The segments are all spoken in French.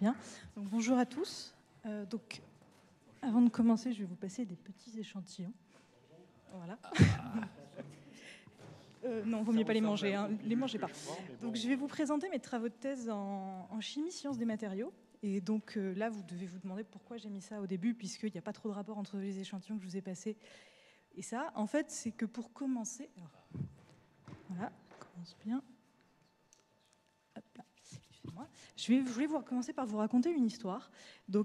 Bien. Donc, bonjour à tous. Avant de commencer, je vais vous passer des petits échantillons. Voilà. Non, il vaut mieux pas les manger, hein. Les mangez pas. Donc, je vais vous présenter mes travaux de thèse en chimie, sciences des matériaux. Et donc là, vous devez vous demander pourquoi j'ai mis ça au début, puisqu'il n'y a pas trop de rapport entre les échantillons que je vous ai passés et ça. En fait, c'est que pour commencer... Alors, voilà, on commence bien. Hop là. Je voulais commencer par vous raconter une histoire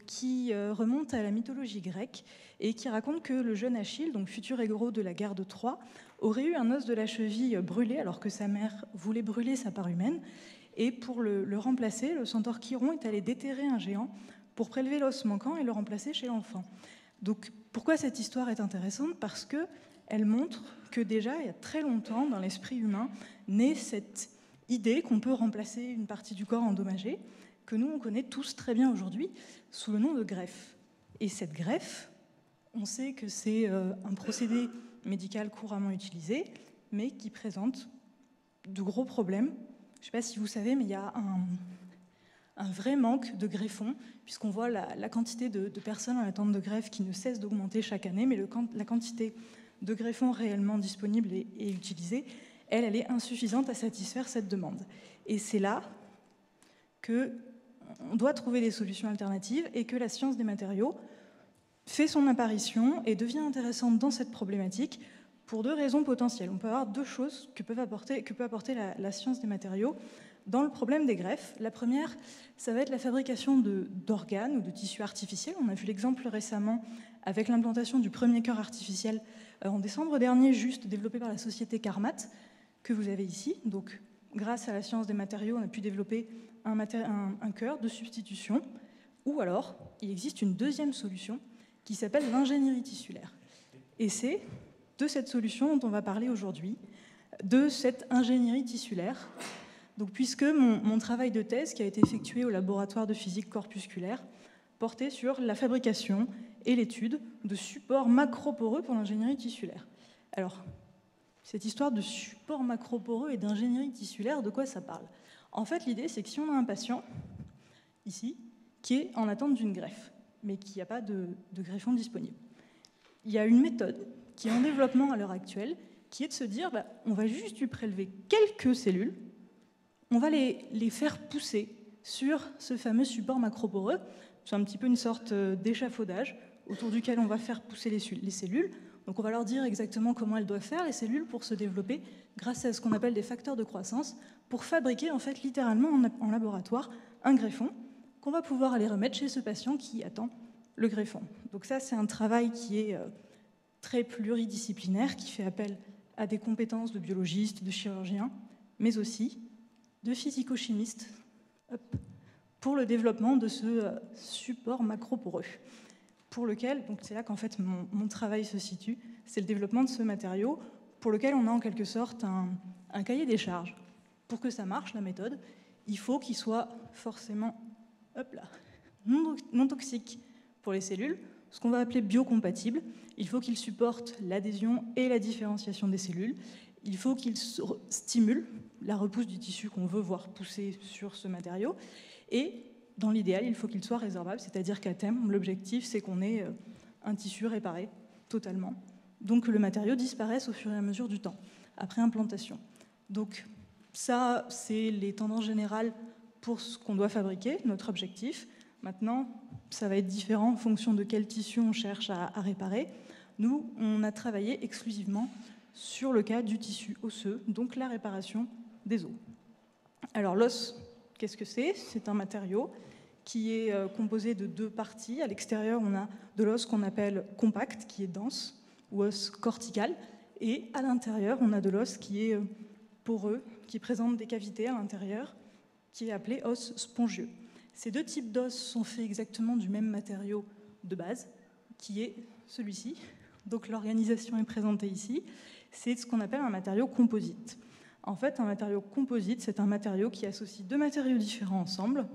qui remonte à la mythologie grecque et qui raconte que le jeune Achille, donc futur héros de la guerre de Troie, aurait eu un os de la cheville brûlé alors que sa mère voulait brûler sa part humaine. Et pour le remplacer, le centaure Chiron est allé déterrer un géant pour prélever l'os manquant et le remplacer chez l'enfant. Donc pourquoi cette histoire est intéressante? Parce qu'elle montre que déjà, il y a très longtemps, dans l'esprit humain, naît cette idée qu'on peut remplacer une partie du corps endommagée, que nous, on connaît tous très bien aujourd'hui, sous le nom de greffe. Et cette greffe, on sait que c'est un procédé médical couramment utilisé, mais qui présente de gros problèmes. Je ne sais pas si vous savez, mais il y a un vrai manque de greffons, puisqu'on voit la quantité de personnes en attente de greffe qui ne cesse d'augmenter chaque année, mais la quantité de greffons réellement disponibles et utilisés, elle est insuffisante à satisfaire cette demande. Et c'est là qu'on doit trouver des solutions alternatives et que la science des matériaux fait son apparition et devient intéressante dans cette problématique pour deux raisons potentielles. On peut avoir deux choses que peut apporter la science des matériaux dans le problème des greffes. La première, ça va être la fabrication d'organes ou de tissus artificiels. On a vu l'exemple récemment avec l'implantation du premier cœur artificiel en décembre dernier, juste développé par la société Carmat, que vous avez ici. Donc, grâce à la science des matériaux, on a pu développer un cœur de substitution. Ou alors, il existe une deuxième solution qui s'appelle l'ingénierie tissulaire. Et c'est de cette solution dont on va parler aujourd'hui, de cette ingénierie tissulaire. Donc, puisque mon travail de thèse, qui a été effectué au laboratoire de physique corpusculaire, portait sur la fabrication et l'étude de supports macroporeux pour l'ingénierie tissulaire. Alors, cette histoire de support macroporeux et d'ingénierie tissulaire, de quoi ça parle? En fait, l'idée, c'est que si on a un patient, ici, qui est en attente d'une greffe, mais qui n'a pas de greffon disponible, il y a une méthode qui est en développement à l'heure actuelle, qui est de se dire, on va juste lui prélever quelques cellules, on va les faire pousser sur ce fameux support macroporeux. C'est un petit peu une sorte d'échafaudage autour duquel on va faire pousser les cellules. Donc on va leur dire exactement comment elles doivent faire, les cellules, pour se développer grâce à ce qu'on appelle des facteurs de croissance, pour fabriquer en fait littéralement en laboratoire un greffon qu'on va pouvoir aller remettre chez ce patient qui attend le greffon. Donc ça, c'est un travail qui est très pluridisciplinaire, qui fait appel à des compétences de biologistes, de chirurgiens, mais aussi de physico-chimistes pour le développement de ce support macroporeux, pour lequel, donc c'est là qu'en fait mon travail se situe, c'est le développement de ce matériau pour lequel on a en quelque sorte un cahier des charges. Pour que ça marche, la méthode, il faut qu'il soit forcément non toxique pour les cellules, ce qu'on va appeler biocompatible. Il faut qu'il supporte l'adhésion et la différenciation des cellules. Il faut qu'il stimule la repousse du tissu qu'on veut voir pousser sur ce matériau. Et dans l'idéal, il faut qu'il soit résorbable, c'est-à-dire qu'à terme, l'objectif, c'est qu'on ait un tissu réparé totalement. Donc que le matériau disparaisse au fur et à mesure du temps, après implantation. Donc ça, c'est les tendances générales pour ce qu'on doit fabriquer, notre objectif. Maintenant, ça va être différent en fonction de quel tissu on cherche à réparer. Nous, on a travaillé exclusivement sur le cas du tissu osseux, donc la réparation des os. Alors l'os, qu'est-ce que c'est? C'est un matériau qui est composé de deux parties. À l'extérieur, on a de l'os qu'on appelle compact, qui est dense, ou os cortical, et à l'intérieur, on a de l'os qui est poreux, qui présente des cavités à l'intérieur, qui est appelé os spongieux. Ces deux types d'os sont faits exactement du même matériau de base, qui est celui-ci. Donc l'organisation est présentée ici. C'est ce qu'on appelle un matériau composite. En fait, un matériau composite, c'est un matériau qui associe deux matériaux différents ensemble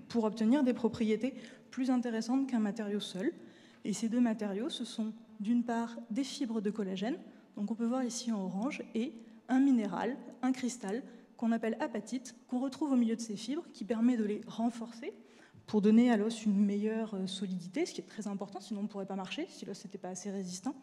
pour obtenir des propriétés plus intéressantes qu'un matériau seul. Et ces deux matériaux, ce sont d'une part des fibres de collagène, donc on peut voir ici en orange, et un minéral, un cristal, qu'on appelle apatite, qu'on retrouve au milieu de ces fibres, qui permet de les renforcer pour donner à l'os une meilleure solidité, ce qui est très important, sinon on ne pourrait pas marcher, si l'os n'était pas assez résistant.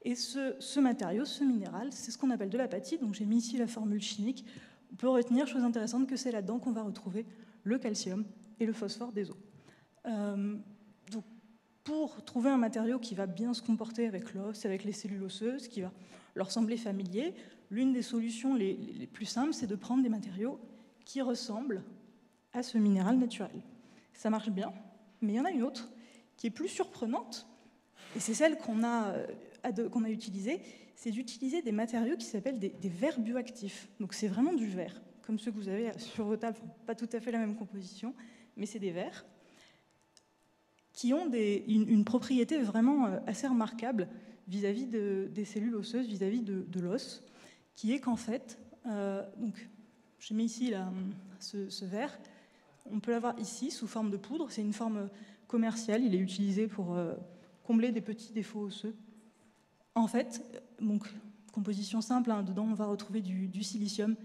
Et ce matériau, ce minéral, c'est ce qu'on appelle de l'apatite. Donc j'ai mis ici la formule chimique. On peut retenir, chose intéressante, que c'est là-dedans qu'on va retrouver le calcium et le phosphore des os. Donc pour trouver un matériau qui va bien se comporter avec l'os, avec les cellules osseuses, qui va leur sembler familier, l'une des solutions les plus simples, c'est de prendre des matériaux qui ressemblent à ce minéral naturel. Ça marche bien, mais il y en a une autre qui est plus surprenante, et c'est celle qu'on a utilisée, c'est d'utiliser des matériaux qui s'appellent des verres bioactifs. Donc c'est vraiment du verre, comme ceux que vous avez sur vos tables, pas tout à fait la même composition, mais c'est des verres qui ont une propriété vraiment assez remarquable vis-à-vis des cellules osseuses, vis-à-vis de l'os, qui est qu'en fait, donc j'ai mis ici là, ce verre, on peut l'avoir ici sous forme de poudre, c'est une forme commerciale, il est utilisé pour combler des petits défauts osseux. En fait, donc, composition simple, hein, dedans on va retrouver du silicium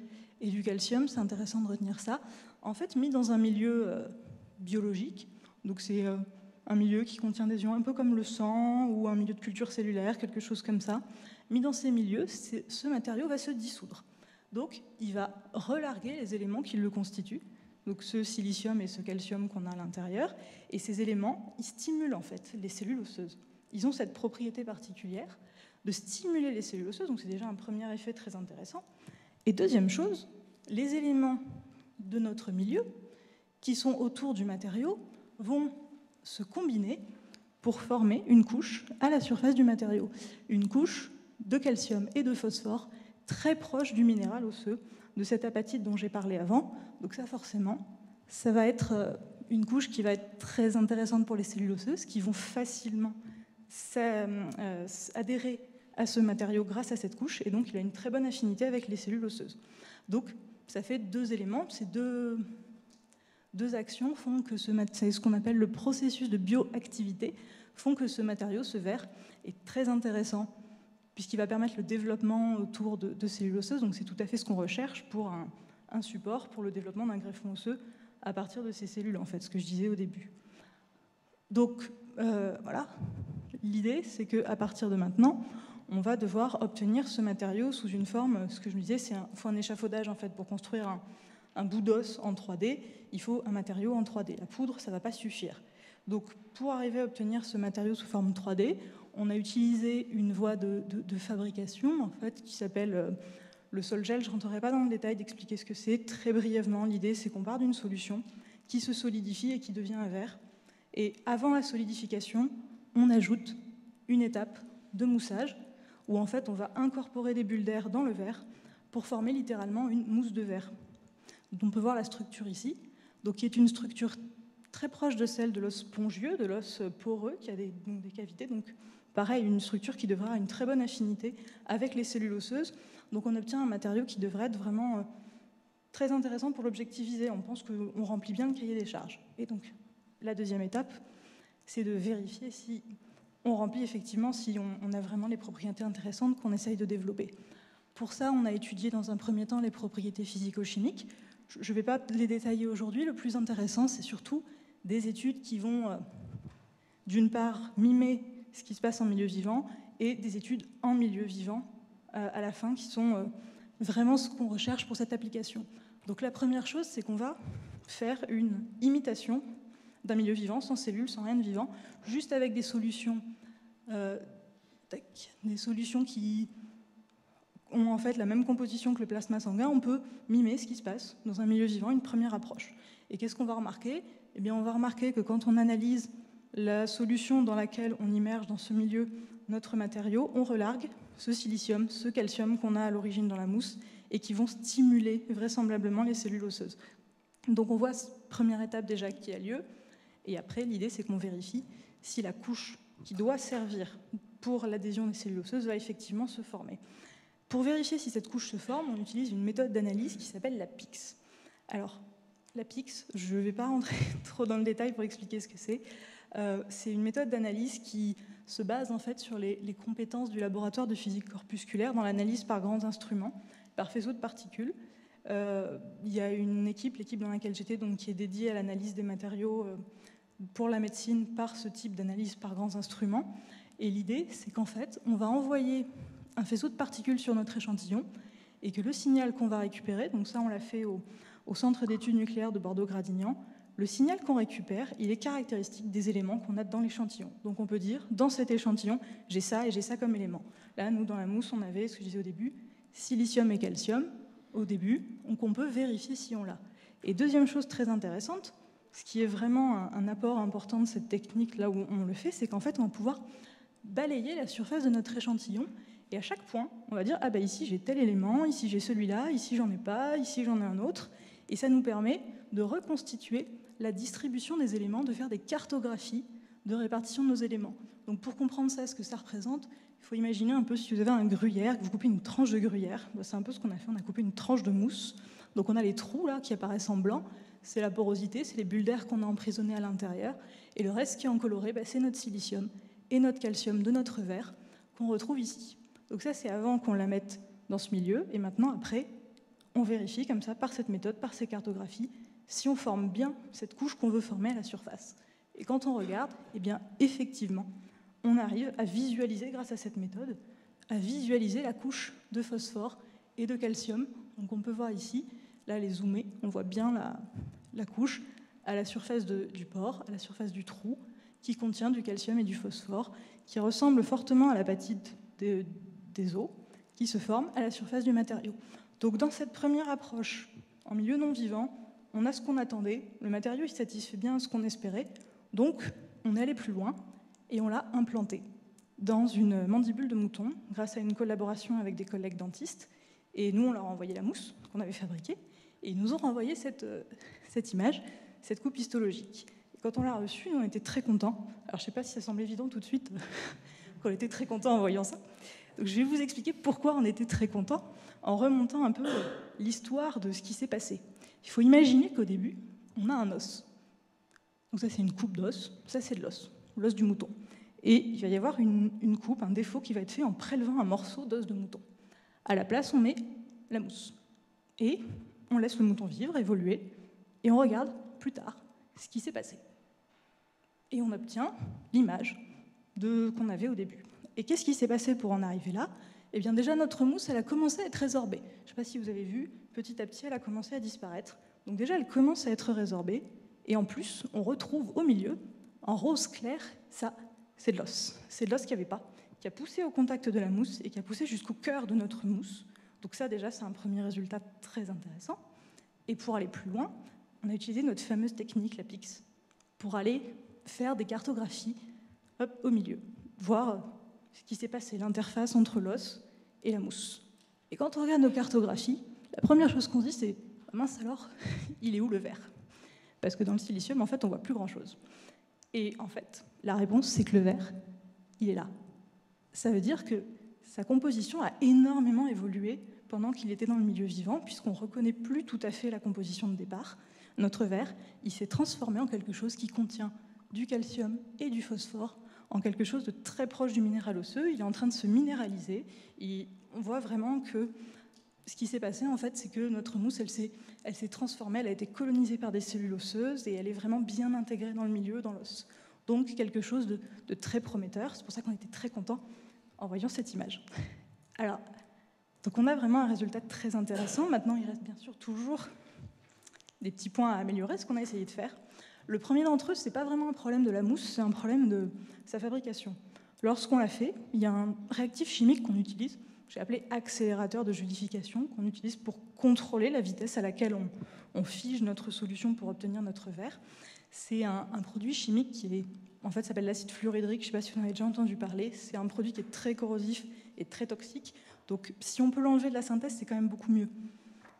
et du calcium, c'est intéressant de retenir ça. En fait, mis dans un milieu biologique, donc c'est un milieu qui contient des ions un peu comme le sang ou un milieu de culture cellulaire, quelque chose comme ça. Mis dans ces milieux, ce matériau va se dissoudre. Donc, il va relarguer les éléments qui le constituent, donc ce silicium et ce calcium qu'on a à l'intérieur, et ces éléments, ils stimulent en fait les cellules osseuses. Ils ont cette propriété particulière de stimuler les cellules osseuses, donc c'est déjà un premier effet très intéressant. Et deuxième chose, les éléments de notre milieu qui sont autour du matériau vont se combiner pour former une couche à la surface du matériau, une couche de calcium et de phosphore très proche du minéral osseux, de cette apatite dont j'ai parlé avant. Donc ça, forcément, ça va être une couche qui va être très intéressante pour les cellules osseuses, qui vont facilement adhérer à ce matériau grâce à cette couche, et donc il a une très bonne affinité avec les cellules osseuses. Donc ça fait deux éléments, ces deux actions font que c'est ce qu'on appelle le processus de bioactivité, font que ce matériau, ce verre, est très intéressant, puisqu'il va permettre le développement autour de cellules osseuses, donc c'est tout à fait ce qu'on recherche pour un support pour le développement d'un greffon osseux à partir de ces cellules, en fait, ce que je disais au début. Donc voilà, l'idée c'est qu'à partir de maintenant, on va devoir obtenir ce matériau sous une forme, ce que je me disais, il faut un échafaudage en fait pour construire un bout d'os en 3D, il faut un matériau en 3D. La poudre, ça ne va pas suffire. Donc pour arriver à obtenir ce matériau sous forme 3D, on a utilisé une voie de fabrication en fait, qui s'appelle le sol-gel. Je ne rentrerai pas dans le détail d'expliquer ce que c'est. Très brièvement, l'idée c'est qu'on part d'une solution qui se solidifie et qui devient un verre. Et avant la solidification, on ajoute une étape de moussage où en fait on va incorporer des bulles d'air dans le verre pour former littéralement une mousse de verre. Donc on peut voir la structure ici, donc qui est une structure très proche de celle de l'os spongieux, de l'os poreux, qui a des cavités. Donc pareil, une structure qui devra avoir une très bonne affinité avec les cellules osseuses. Donc on obtient un matériau qui devrait être vraiment très intéressant pour l'objectiviser. On pense qu'on remplit bien le cahier des charges. Et donc la deuxième étape, c'est de vérifier si on remplit effectivement, si on a vraiment les propriétés intéressantes qu'on essaye de développer. Pour ça, on a étudié dans un premier temps les propriétés physico-chimiques. Je ne vais pas les détailler aujourd'hui. Le plus intéressant, c'est surtout des études qui vont, d'une part, mimer ce qui se passe en milieu vivant et des études en milieu vivant à la fin qui sont vraiment ce qu'on recherche pour cette application. Donc la première chose, c'est qu'on va faire une imitation d'un milieu vivant, sans cellules, sans rien de vivant, juste avec des solutions qui ont en fait la même composition que le plasma sanguin. On peut mimer ce qui se passe dans un milieu vivant, une première approche. Et qu'est-ce qu'on va remarquer ? Eh bien, on va remarquer que quand on analyse la solution dans laquelle on immerge dans ce milieu notre matériau, on relargue ce silicium, ce calcium qu'on a à l'origine dans la mousse et qui vont stimuler vraisemblablement les cellules osseuses. Donc on voit cette première étape déjà qui a lieu, et après l'idée c'est qu'on vérifie si la couche qui doit servir pour l'adhésion des cellules osseuses va effectivement se former. Pour vérifier si cette couche se forme, on utilise une méthode d'analyse qui s'appelle la PIX. Alors, la PIX, je ne vais pas rentrer trop dans le détail pour expliquer ce que c'est. C'est une méthode d'analyse qui se base en fait sur les compétences du laboratoire de physique corpusculaire dans l'analyse par grands instruments, par faisceaux de particules. Il y a une équipe, l'équipe dans laquelle j'étais, donc, qui est dédiée à l'analyse des matériaux pour la médecine par ce type d'analyse par grands instruments. Et l'idée, c'est qu'en fait, on va envoyer un faisceau de particules sur notre échantillon et que le signal qu'on va récupérer, donc ça on l'a fait au Centre d'études nucléaires de Bordeaux-Gradignan, le signal qu'on récupère, il est caractéristique des éléments qu'on a dans l'échantillon. Donc on peut dire, dans cet échantillon, j'ai ça et j'ai ça comme élément. Là, nous, dans la mousse, on avait, ce que je disais au début, silicium et calcium, au début, donc on peut vérifier si on l'a. Et deuxième chose très intéressante, ce qui est vraiment un apport important de cette technique là où on le fait, c'est qu'en fait, on va pouvoir balayer la surface de notre échantillon et à chaque point, on va dire, ah ben ici j'ai tel élément, ici j'ai celui-là, ici j'en ai pas, ici j'en ai un autre. Et ça nous permet de reconstituer la distribution des éléments, de faire des cartographies de répartition de nos éléments. Donc pour comprendre ça, ce que ça représente, il faut imaginer un peu si vous avez un gruyère, que vous coupez une tranche de gruyère, c'est un peu ce qu'on a fait, on a coupé une tranche de mousse. Donc on a les trous là qui apparaissent en blanc, c'est la porosité, c'est les bulles d'air qu'on a emprisonnées à l'intérieur, et le reste qui est en coloré, c'est notre silicium et notre calcium de notre verre qu'on retrouve ici. Donc ça, c'est avant qu'on la mette dans ce milieu, et maintenant, après, on vérifie comme ça, par cette méthode, par ces cartographies, si on forme bien cette couche qu'on veut former à la surface. Et quand on regarde, eh bien, effectivement, on arrive à visualiser, grâce à cette méthode, à visualiser la couche de phosphore et de calcium. Donc on peut voir ici, là, les zoomés, on voit bien la couche à la surface du pore, à la surface du trou, qui contient du calcium et du phosphore, qui ressemble fortement à l'apatite des os, qui se forment à la surface du matériau. Donc dans cette première approche, en milieu non vivant, on a ce qu'on attendait, le matériau il satisfait bien ce qu'on espérait, donc on est allé plus loin et on l'a implanté dans une mandibule de mouton, grâce à une collaboration avec des collègues dentistes, et nous on leur a envoyé la mousse qu'on avait fabriquée, et ils nous ont renvoyé cette image, cette coupe histologique. Et quand on l'a reçue, on était très contents. Alors je ne sais pas si ça semble évident tout de suite, qu'on était très contents en voyant ça. Donc, je vais vous expliquer pourquoi on était très contents en remontant un peu l'histoire de ce qui s'est passé. Il faut imaginer qu'au début, on a un os. Donc ça, c'est une coupe d'os. Ça, c'est de l'os du mouton. Et il va y avoir une coupe, un défaut qui va être fait en prélevant un morceau d'os de mouton. À la place, on met la mousse. Et on laisse le mouton vivre, évoluer, et on regarde plus tard ce qui s'est passé. Et on obtient l'image qu'on avait au début. Et qu'est-ce qui s'est passé pour en arriver là? Eh bien déjà, notre mousse, elle a commencé à être résorbée. Je ne sais pas si vous avez vu, petit à petit, elle a commencé à disparaître. Donc déjà, elle commence à être résorbée. Et en plus, on retrouve au milieu, en rose clair, ça, c'est de l'os. C'est de l'os qu'il n'y avait pas, qui a poussé au contact de la mousse et qui a poussé jusqu'au cœur de notre mousse. Donc ça, déjà, c'est un premier résultat très intéressant. Et pour aller plus loin, on a utilisé notre fameuse technique, la PIX, pour aller faire des cartographies au milieu, voir ce qui s'est passé, l'interface entre l'os et la mousse. Et quand on regarde nos cartographies, la première chose qu'on se dit, c'est « mince alors, il est où le verre ?» Parce que dans le silicium, en fait, on voit plus grand-chose. Et en fait, la réponse, c'est que le verre, il est là. Ça veut dire que sa composition a énormément évolué pendant qu'il était dans le milieu vivant, puisqu'on ne reconnaît plus tout à fait la composition de départ. Notre verre, il s'est transformé en quelque chose qui contient du calcium et du phosphore, en quelque chose de très proche du minéral osseux. Il est en train de se minéraliser. Et on voit vraiment que ce qui s'est passé, en fait, c'est que notre mousse, elle s'est transformée, elle a été colonisée par des cellules osseuses et elle est vraiment bien intégrée dans le milieu, dans l'os. Donc, quelque chose de très prometteur. C'est pour ça qu'on était très contents en voyant cette image. Alors, donc on a vraiment un résultat très intéressant. Maintenant, il reste bien sûr toujours des petits points à améliorer, ce qu'on a essayé de faire. Le premier d'entre eux, ce n'est pas vraiment un problème de la mousse, c'est un problème de sa fabrication. Lorsqu'on l'a fait, il y a un réactif chimique qu'on utilise, j'ai appelé accélérateur de julification, qu'on utilise pour contrôler la vitesse à laquelle on fige notre solution pour obtenir notre verre. C'est un produit chimique qui s'appelle l'acide fluorhydrique, je ne sais pas si vous en avez déjà entendu parler. C'est un produit qui est très corrosif et très toxique. Donc si on peut l'enlever de la synthèse, c'est quand même beaucoup mieux.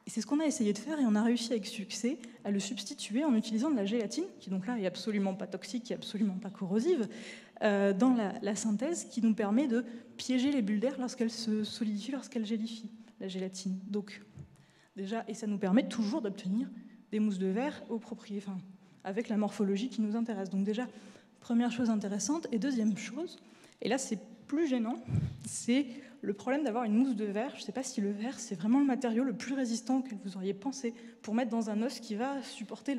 Et c'est ce qu'on a essayé de faire et on a réussi avec succès à le substituer en utilisant de la gélatine, qui donc là est absolument pas toxique, qui est absolument pas corrosive, dans la synthèse, qui nous permet de piéger les bulles d'air lorsqu'elles se solidifient, lorsqu'elles gélifient, la gélatine. Donc déjà, et ça nous permet toujours d'obtenir des mousses de verre avec la morphologie qui nous intéresse. Donc déjà, première chose intéressante. Et deuxième chose, et là c'est plus gênant, c'est le problème d'avoir une mousse de verre. Je ne sais pas si le verre, c'est vraiment le matériau le plus résistant auquel vous auriez pensé pour mettre dans un os qui va supporter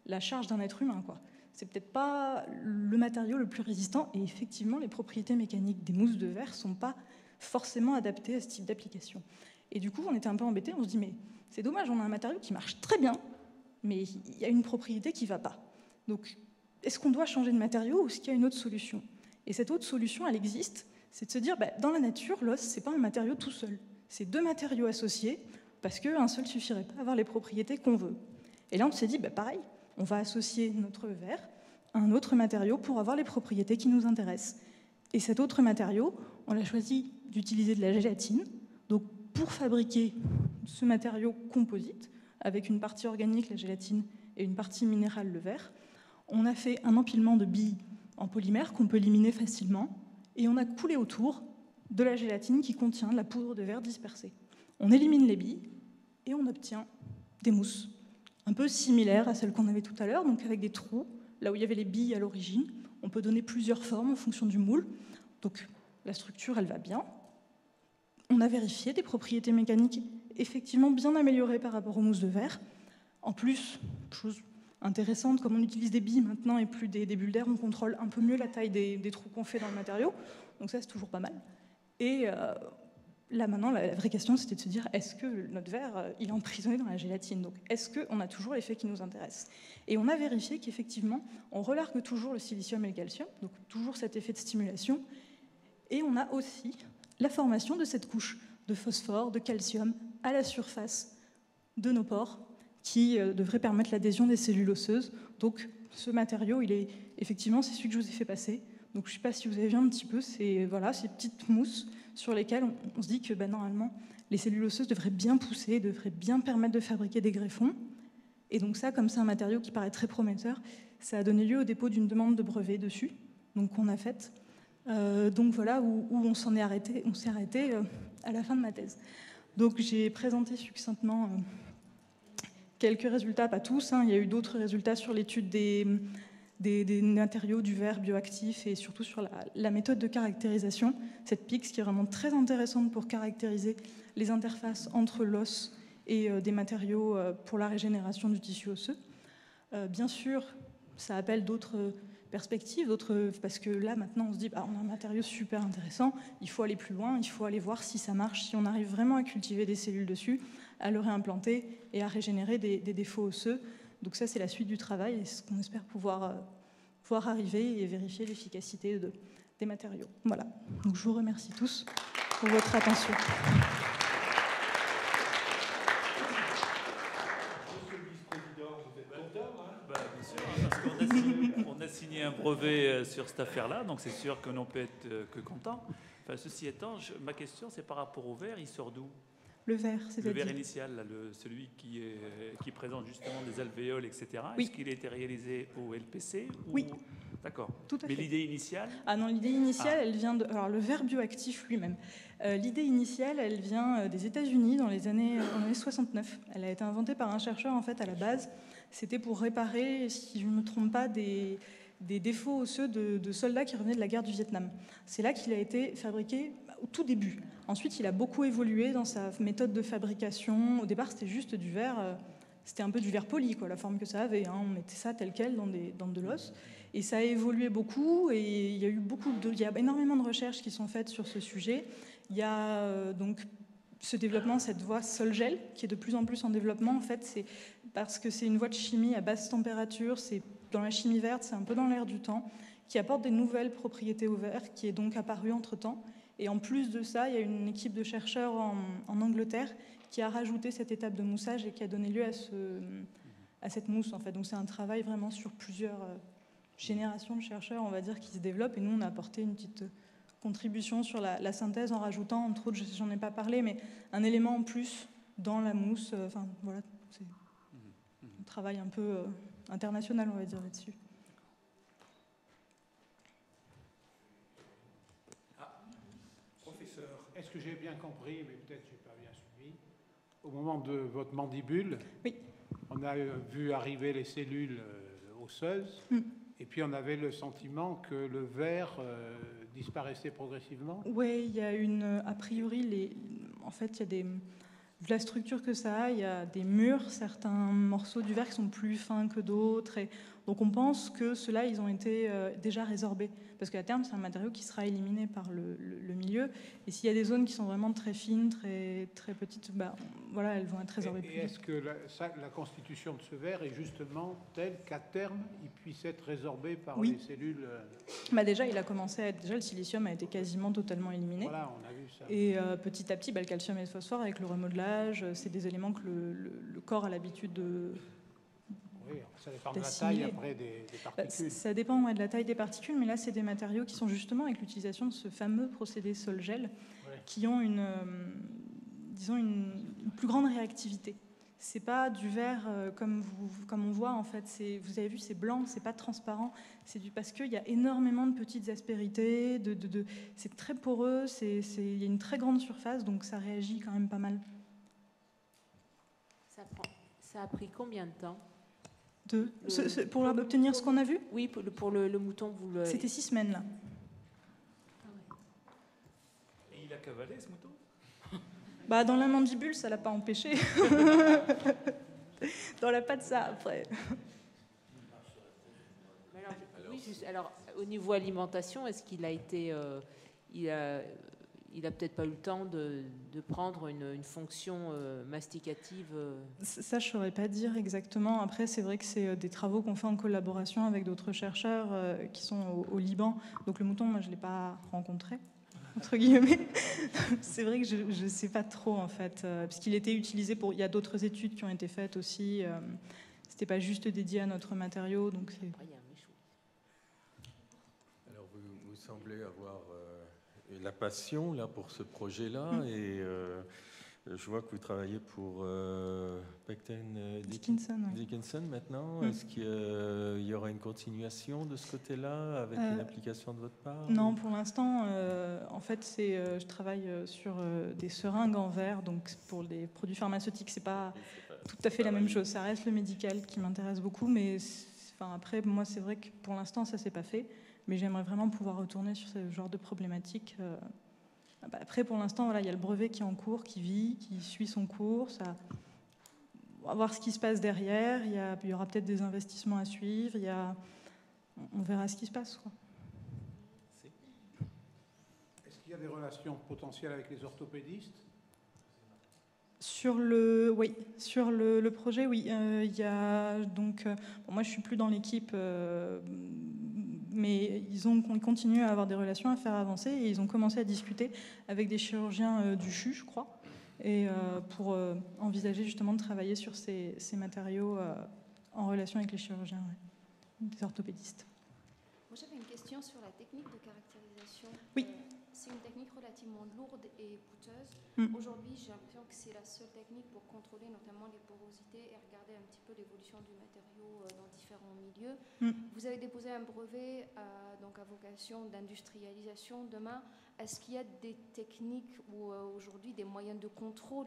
la charge d'un être humain, quoi. C'est peut-être pas le matériau le plus résistant, et effectivement, les propriétés mécaniques des mousses de verre ne sont pas forcément adaptées à ce type d'application. Et du coup, on était un peu embêtés, on se dit, mais c'est dommage, on a un matériau qui marche très bien, mais il y a une propriété qui ne va pas. Donc, est-ce qu'on doit changer de matériau ou est-ce qu'il y a une autre solution? Et cette autre solution, elle existe, c'est de se dire, dans la nature, l'os, ce n'est pas un matériau tout seul. C'est deux matériaux associés, parce qu'un seul ne suffirait pas à avoir les propriétés qu'on veut. Et là, on s'est dit, pareil, on va associer notre verre à un autre matériau pour avoir les propriétés qui nous intéressent. Et cet autre matériau, on a choisi d'utiliser de la gélatine. Donc, pour fabriquer ce matériau composite, avec une partie organique, la gélatine, et une partie minérale, le verre, on a fait un empilement de billes en polymère qu'on peut éliminer facilement, et on a coulé autour de la gélatine qui contient de la poudre de verre dispersée. On élimine les billes et on obtient des mousses un peu similaires à celles qu'on avait tout à l'heure, donc avec des trous, là où il y avait les billes à l'origine. On peut donner plusieurs formes en fonction du moule. Donc la structure, elle va bien. On a vérifié des propriétés mécaniques effectivement bien améliorées par rapport aux mousses de verre. En plus, chose intéressante, comme on utilise des billes maintenant et plus des bulles d'air, on contrôle un peu mieux la taille des trous qu'on fait dans le matériau. Donc ça, c'est toujours pas mal. Et là, maintenant, la vraie question, c'était de se dire, est-ce que notre verre, il est emprisonné dans la gélatine? Donc, est-ce qu'on a toujours l'effet qui nous intéresse? Et on a vérifié qu'effectivement, on relargue toujours le silicium et le calcium, donc toujours cet effet de stimulation. Et on a aussi la formation de cette couche de phosphore, de calcium à la surface de nos pores, qui devrait permettre l'adhésion des cellules osseuses. Donc, ce matériau, il est effectivement, c'est celui que je vous ai fait passer. Donc, je ne sais pas si vous avez vu un petit peu, c'est voilà, ces petites mousses sur lesquelles on se dit que normalement, les cellules osseuses devraient bien pousser, devraient bien permettre de fabriquer des greffons. Et donc ça, comme c'est un matériau qui paraît très prometteur, ça a donné lieu au dépôt d'une demande de brevet dessus, donc qu'on a faite. Donc voilà où on s'en est arrêté. On s'est arrêté à la fin de ma thèse. Donc j'ai présenté succinctement quelques résultats, pas tous. Il y a eu d'autres résultats sur l'étude des matériaux du verre bioactif et surtout sur la méthode de caractérisation, cette PIX qui est vraiment très intéressante pour caractériser les interfaces entre l'os et des matériaux pour la régénération du tissu osseux. Bien sûr, ça appelle d'autres perspectives, parce que là maintenant on se dit on a un matériau super intéressant, il faut aller plus loin, il faut aller voir si ça marche, si on arrive vraiment à cultiver des cellules dessus, à le réimplanter et à régénérer des défauts osseux. Donc ça, c'est la suite du travail et c'est ce qu'on espère pouvoir arriver et vérifier l'efficacité des matériaux. Voilà. Donc je vous remercie tous pour votre attention. Monsieur le vice-président, vous êtes content, hein? Bien sûr, parce qu'on a signé un brevet sur cette affaire-là, donc c'est sûr que l'on peut être que content. Enfin, ceci étant, ma question, c'est par rapport au verre, il sort d'où? Le verre, c'est-à-dire le verre initial, là, celui qui présente justement des alvéoles, etc. Oui. Est-ce qu'il a été réalisé au LPC ou... Oui. D'accord. Tout à fait. Mais l'idée initiale? Ah non, l'idée initiale, elle vient de... Alors, le verre bioactif lui-même. L'idée initiale, elle vient des États-Unis dans les années 69. Elle a été inventée par un chercheur, en fait, à la base. C'était pour réparer, si je ne me trompe pas, des défauts osseux de soldats qui revenaient de la guerre du Vietnam. C'est là qu'il a été fabriqué au tout début. Ensuite, il a beaucoup évolué dans sa méthode de fabrication. Au départ, c'était juste du verre, c'était un peu du verre poli, quoi, la forme que ça avait. On mettait ça tel quel dans de l'os. Et ça a évolué beaucoup, et il y a énormément de recherches qui sont faites sur ce sujet. Il y a donc ce développement, cette voie sol-gel, qui est de plus en plus en développement. En fait, c'est parce que c'est une voie de chimie à basse température, c'est dans la chimie verte, c'est un peu dans l'air du temps, qui apporte des nouvelles propriétés au verre, qui est donc apparue entre-temps. Et en plus de ça, il y a une équipe de chercheurs en Angleterre qui a rajouté cette étape de moussage et qui a donné lieu à cette mousse, en fait. Donc c'est un travail vraiment sur plusieurs générations de chercheurs, on va dire, qui se développent. Et nous, on a apporté une petite contribution sur la synthèse en rajoutant, entre autres, j'en ai pas parlé, mais un élément en plus dans la mousse. Enfin, voilà, c'est un travail un peu international, on va dire, là-dessus. Est-ce que j'ai bien compris, mais peut-être je n'ai pas bien suivi, au moment de votre mandibule, oui. On a vu arriver les cellules osseuse. Et puis on avait le sentiment que le verre disparaissait progressivement. Oui, il y a a priori, en fait, il y a vu la structure que ça a, il y a des murs, certains morceaux du verre qui sont plus fins que d'autres. Donc on pense que ceux-là, ils ont été déjà résorbés. Parce qu'à terme, c'est un matériau qui sera éliminé par le milieu. Et s'il y a des zones qui sont vraiment très fines, très, très petites, voilà, elles vont être résorbées plus vite. Et est-ce que la constitution de ce verre est justement telle qu'à terme, il puisse être résorbé par les cellules Déjà, déjà, le silicium a été quasiment totalement éliminé. Voilà, on a vu ça. Et petit à petit, le calcium et le phosphore, avec le remodelage, c'est des éléments que le corps a l'habitude de... Oui, ça dépend de la taille après des particules. Ça dépend de la taille des particules, mais là, c'est des matériaux qui sont justement avec l'utilisation de ce fameux procédé Sol-Gel, qui ont disons une plus grande réactivité. C'est pas du verre comme on voit en fait. Vous avez vu, c'est blanc, c'est pas transparent. C'est parce qu'il y a énormément de petites aspérités. C'est très poreux. Il y a une très grande surface, donc ça réagit quand même pas mal. Ça a pris combien de temps pour obtenir ce qu'on a vu? Oui, pour le mouton, C'était 6 semaines là. Et il a cavalé ce mouton? Dans la mandibule, ça l'a pas empêché. Dans la patte, ça après. Alors, au niveau alimentation, est-ce qu'il a été, il a peut-être pas eu le temps de prendre une fonction masticative. Ça, je saurais pas dire exactement. Après, c'est vrai que c'est des travaux qu'on fait en collaboration avec d'autres chercheurs qui sont au Liban. Donc le mouton, moi, je l'ai pas rencontré, entre guillemets. C'est vrai que je ne sais pas trop, en fait, parce qu'il était utilisé il y a d'autres études qui ont été faites aussi. C'était pas juste dédié à notre matériau, donc c'est... Alors, vous semblez avoir la passion là pour ce projet-là, et je vois que vous travaillez pour Becton Dickinson maintenant. Est-ce qu'il y aura une continuation de ce côté-là avec une application de votre part? Non, pour l'instant, en fait, je travaille sur des seringues en verre, donc pour les produits pharmaceutiques, c'est pas tout à fait la même chose. Ça reste le médical qui m'intéresse beaucoup, mais après, moi, c'est vrai que pour l'instant, ça s'est pas fait. Mais j'aimerais vraiment pouvoir retourner sur ce genre de problématiques. Après, pour l'instant, voilà, il y a le brevet qui est en cours, qui vit, qui suit son cours. On va voir ce qui se passe derrière. Il y aura peut-être des investissements à suivre. On verra ce qui se passe, quoi. Est-ce qu'il y a des relations potentielles avec les orthopédistes? Sur le projet, oui. Il y a donc, moi, je suis plus dans l'équipe. Mais ils continuent à avoir des relations, à faire avancer, et ils ont commencé à discuter avec des chirurgiens du CHU, je crois, et pour envisager justement de travailler sur ces matériaux en relation avec les chirurgiens, des orthopédistes. Moi, j'avais une question sur la technique de caractérisation. Oui. C'est une technique relativement lourde et coûteuse. Aujourd'hui, j'ai l'impression que c'est la seule technique pour contrôler notamment les porosités et regarder un petit peu l'évolution du matériau dans différents milieux. Vous avez déposé un brevet donc à vocation d'industrialisation demain. Est-ce qu'il y a des techniques ou aujourd'hui des moyens de contrôle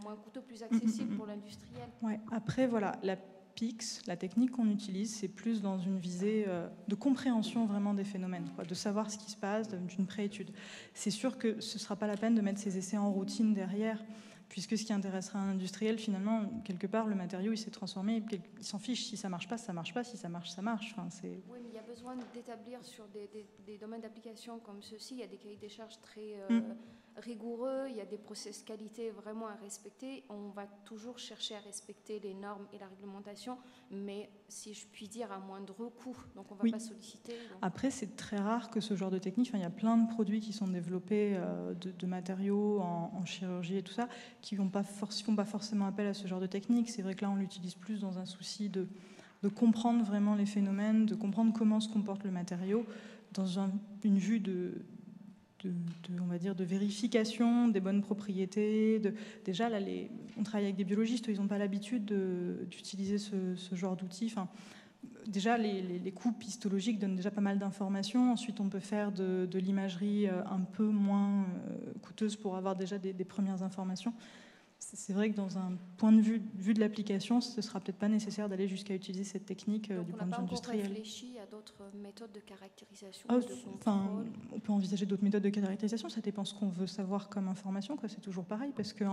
moins coûteux, plus accessibles pour l'industriel? Ouais. Après, voilà, la PIX, la technique qu'on utilise, c'est plus dans une visée de compréhension vraiment des phénomènes, de savoir ce qui se passe, d'une préétude. C'est sûr que ce ne sera pas la peine de mettre ces essais en routine derrière, puisque ce qui intéressera un industriel, finalement, quelque part, le matériau, il s'est transformé, il s'en fiche. Si ça ne marche pas, ça ne marche pas. Si ça marche, ça marche. Enfin, oui, mais il y a besoin d'établir sur des domaines d'application comme ceux-ci, il y a des cahiers des charges très rigoureux, il y a des process qualité vraiment à respecter. On va toujours chercher à respecter les normes et la réglementation, mais si je puis dire à moindre coût. Donc on ne va pas solliciter. Donc... Après, c'est très rare que ce genre de technique, il y a plein de produits qui sont développés de matériaux en chirurgie et tout ça, qui ne font pas forcément appel à ce genre de technique. C'est vrai que là, on l'utilise plus dans un souci de comprendre vraiment les phénomènes, de comprendre comment se comporte le matériau, dans une vue on va dire, de vérification des bonnes propriétés. Déjà, là, on travaille avec des biologistes, ils n'ont pas l'habitude d'utiliser ce genre d'outils. Enfin, déjà, les coupes histologiques donnent déjà pas mal d'informations. Ensuite, on peut faire de l'imagerie un peu moins coûteuse pour avoir déjà des premières informations. c'est vrai que dans un point de vue de l'application, ce ne sera peut-être pas nécessaire d'aller jusqu'à utiliser cette technique du point de vue industriel. On n'a pas encore réfléchi à d'autres méthodes de caractérisation, de contrôle. On peut envisager d'autres méthodes de caractérisation, ça dépend ce qu'on veut savoir comme information, quoi. C'est toujours pareil, parce que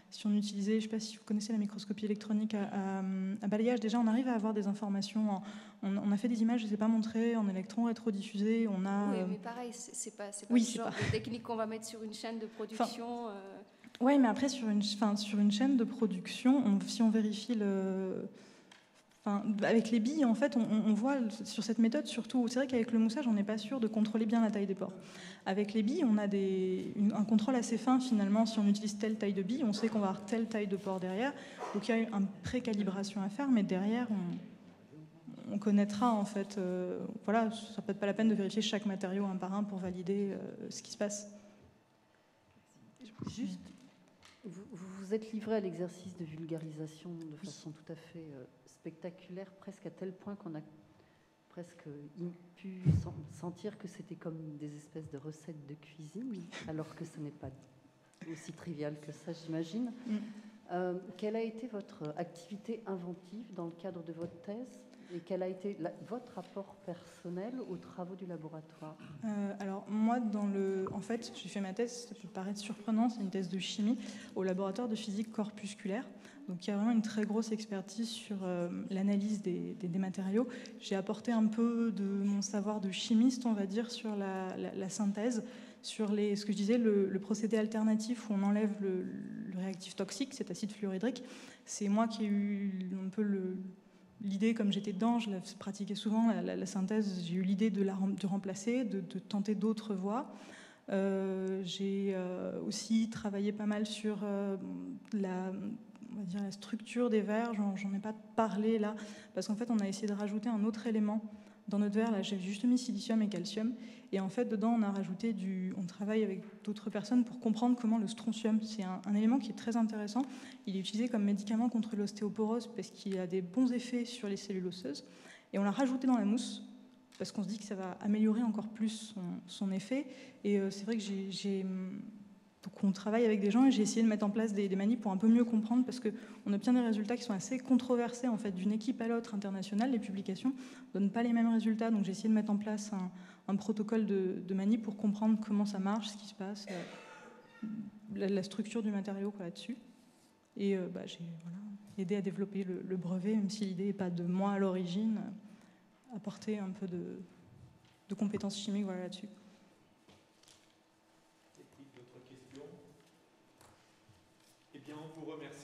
si on utilisait, je ne sais pas si vous connaissez la microscopie électronique à balayage, déjà on arrive à avoir des informations, on a fait des images, je ne les ai pas montrées, en électrons rétrodiffusés, on a... Oui, mais pareil, c'est pas le genre de technique qu'on va mettre sur une chaîne de production... Oui, mais après, sur une chaîne de production, si on vérifie avec les billes, en fait, on voit sur cette méthode, surtout, c'est vrai qu'avec le moussage, on n'est pas sûr de contrôler bien la taille des pores. Avec les billes, on a un contrôle assez fin, finalement. Si on utilise telle taille de bille, on sait qu'on va avoir telle taille de pore derrière. Donc, il y a une pré-calibration à faire, mais derrière, on connaîtra, en fait... voilà, ça peut être pas la peine de vérifier chaque matériau un par un pour valider ce qui se passe. Juste... Vous vous êtes livré à l'exercice de vulgarisation de façon tout à fait spectaculaire, presque à tel point qu'on a presque pu sentir que c'était comme des espèces de recettes de cuisine, alors que ce n'est pas aussi trivial que ça, j'imagine. Quelle a été votre activité inventive dans le cadre de votre thèse et quel a été votre rapport personnel aux travaux du laboratoire? Alors moi, en fait, j'ai fait ma thèse, ça peut paraître surprenant, c'est une thèse de chimie au laboratoire de physique corpusculaire. Donc il y a vraiment une très grosse expertise sur l'analyse des matériaux. J'ai apporté un peu de mon savoir de chimiste, on va dire, sur la synthèse, sur ce que je disais, le procédé alternatif où on enlève le réactif toxique, cet acide fluorhydrique. C'est moi qui ai eu un peu l'idée, comme j'étais dedans, je la pratiquais souvent, la synthèse, j'ai eu l'idée de remplacer, de tenter d'autres voies. J'ai aussi travaillé pas mal sur on va dire la structure des verres, j'en ai pas parlé là, parce qu'en fait on a essayé de rajouter un autre élément dans notre verre. Là j'ai juste mis silicium et calcium, et en fait dedans on a rajouté on travaille avec d'autres personnes pour comprendre comment le strontium, c'est un élément qui est très intéressant, il est utilisé comme médicament contre l'ostéoporose parce qu'il a des bons effets sur les cellules osseuses, et on l'a rajouté dans la mousse parce qu'on se dit que ça va améliorer encore plus son effet, et c'est vrai que donc on travaille avec des gens et j'ai essayé de mettre en place des manips pour un peu mieux comprendre, parce qu'on obtient des résultats qui sont assez controversés en fait, d'une équipe à l'autre internationale. Les publications ne donnent pas les mêmes résultats, donc j'ai essayé de mettre en place un protocole de manip pour comprendre comment ça marche, ce qui se passe, la structure du matériau là-dessus. Et j'ai aidé à développer le brevet, même si l'idée n'est pas de moi à l'origine, apporter un peu de compétences chimiques là-dessus. On vous remercie.